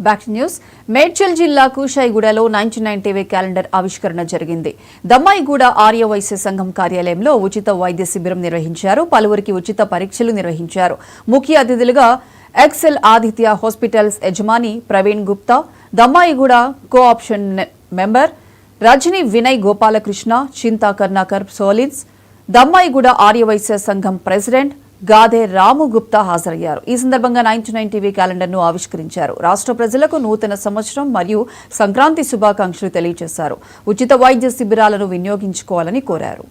Back news Medchal జిల్లా కూషాయిగూడలో 99 TV calendar ఆవిష్కరణ జరిగింది. దమ్మాయిగూడ ఆర్యవైశ్య సంఘం కార్యాలయంలో ఉచిత వైద్య శిబిరం నిర్వహించారు. పలువురికి ఉచిత పరీక్షలు నిర్వహించారు. ముఖ్య అతిథులుగా ఎక్సెల్ ఆదిత్య హాస్పిటల్స్ యజమాని ప్రవీణ్ గుప్తా, దమ్మాయిగూడ కోఆప్షన్ మెంబర్ రజనీ వినయ్ గోపాలకృష్ణ, చింతా కర్ణాకర్ సోలిన్స్, దమ్మాయిగూడ ఆర్యవైశ్య సంఘం ప్రెసిడెంట్ గాదే రాము గుప్తా హాజరయ్యారు. ఈ సందర్భంగా 99 టీవీ క్యాలెండర్ ను ఆవిష్కరించారు. రాష్ట్ర ప్రజలకు నూతన సంవత్సరం మరియు సంక్రాంతి శుభాకాంక్షలు తెలియజేశారు. ఉచిత వైద్య శిబిరాలను వినియోగించుకోవాలని కోరారు.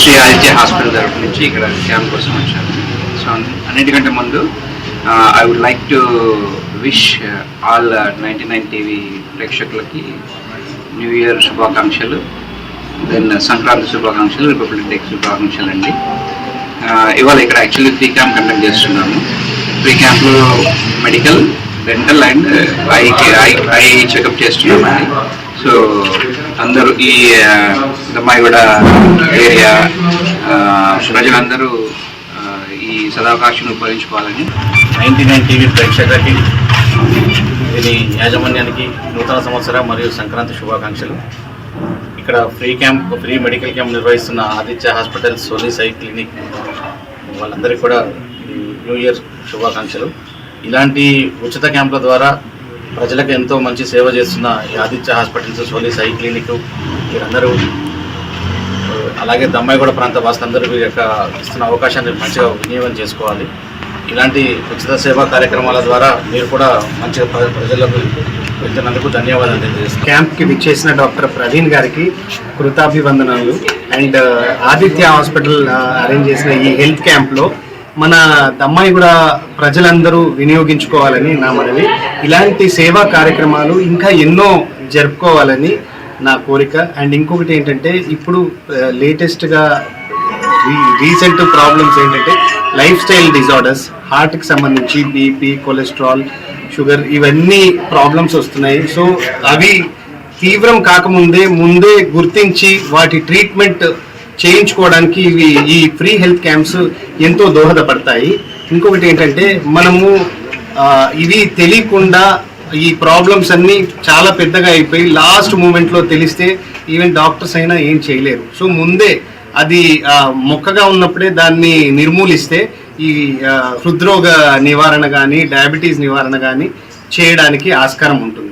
శ్రీ ఆదిత్య హాస్పిటల్ తరఫు నుంచి ఇక్కడ క్యాంప్ కోసం వచ్చాను. సో అన్నిటికంటే ముందు I would like to wish all 99 TV ప్రేక్షకులకి న్యూ ఇయర్ శుభాకాంక్షలు, దెన్ సంక్రాంతి శుభాకాంక్షలు, రిపబ్లిక్ డే శుభాకాంక్షలు అండి. ఇవాళ ఇక్కడ యాక్చువల్లీ ఫ్రీ క్యాంప్ కండక్ట్ చేస్తున్నాము. ఫ్రీ క్యాంప్లో medical, dental and eye checkup చేస్తున్నామండి. సో అందరూ ఈ దమ్మాయిగూడ ఏరియా ప్రజలందరూ ఈ సదావకాశం ఉపయోగించుకోవాలని 99 టీవీ ప్రేక్షకులకి, దీని యాజమాన్యానికి నూతన సంవత్సరం మరియు సంక్రాంతి శుభాకాంక్షలు. ఇక్కడ ఫ్రీ మెడికల్ క్యాంప్ నిర్వహిస్తున్న ఆదిత్య హాస్పిటల్, సోలీస్ ఐ క్లినిక్ వాళ్ళందరికీ కూడా న్యూ ఇయర్ శుభాకాంక్షలు. ఇలాంటి ఉచిత క్యాంపుల ద్వారా ప్రజలకు ఎంతో మంచి సేవ చేస్తున్న ఈ ఆదిత్య హాస్పిటల్స్, సోలీస్ ఐ క్లినిక్ వీరందరూ, అలాగే దమ్మాయిగూడ ప్రాంత వాసులందరూ వీరి యొక్క ఇస్తున్న అవకాశాన్ని మంచిగా వినియోగం చేసుకోవాలి. ఇలాంటి ఉచిత సేవా కార్యక్రమాల ద్వారా మీరు కూడా మంచిగా ప్రజలకు వెళ్తున్నందుకు ధన్యవాదాలు తెలియజేస్తాను. క్యాంప్కి విచ్చేసిన డాక్టర్ ప్రవీణ్ గారికి కృతాభివందనాలు. అండ్ ఆదిత్య హాస్పిటల్ అరేంజ్ చేసిన ఈ హెల్త్ క్యాంప్లో మన దమ్మాయిగూడ ప్రజలందరూ వినియోగించుకోవాలని నా మనవి. ఇలాంటి సేవా కార్యక్రమాలు ఇంకా ఎన్నో జరుపుకోవాలని నా కోరిక. అండ్ ఇంకొకటి ఏంటంటే, ఇప్పుడు లేటెస్ట్గా రీసెంట్ ప్రాబ్లమ్స్ ఏంటంటే లైఫ్ స్టైల్ డిజార్డర్స్, హార్ట్కి సంబంధించి బీపీ, కొలెస్ట్రాల్, షుగర్, ఇవన్నీ ప్రాబ్లమ్స్ వస్తున్నాయి. సో అవి తీవ్రం ముందే గుర్తించి వాటి ట్రీట్మెంట్ చేయించుకోవడానికి ఈ ఫ్రీ హెల్త్ క్యాంప్స్ ఎంతో దోహదపడతాయి. ఇంకొకటి ఏంటంటే, మనము ఇవి తెలియకుండా ఈ ప్రాబ్లమ్స్ అన్నీ చాలా పెద్దగా అయిపోయి లాస్ట్ మూమెంట్లో తెలిస్తే ఈవెన్ డాక్టర్స్ అయినా ఏం చేయలేరు. సో ముందే అది మొక్కగా ఉన్నప్పుడే దాన్ని నిర్మూలిస్తే ఈ హృద్రోగ నివారణ కానీ, డయాబెటీస్ నివారణ కానీ చేయడానికి ఆస్కారం ఉంటుంది.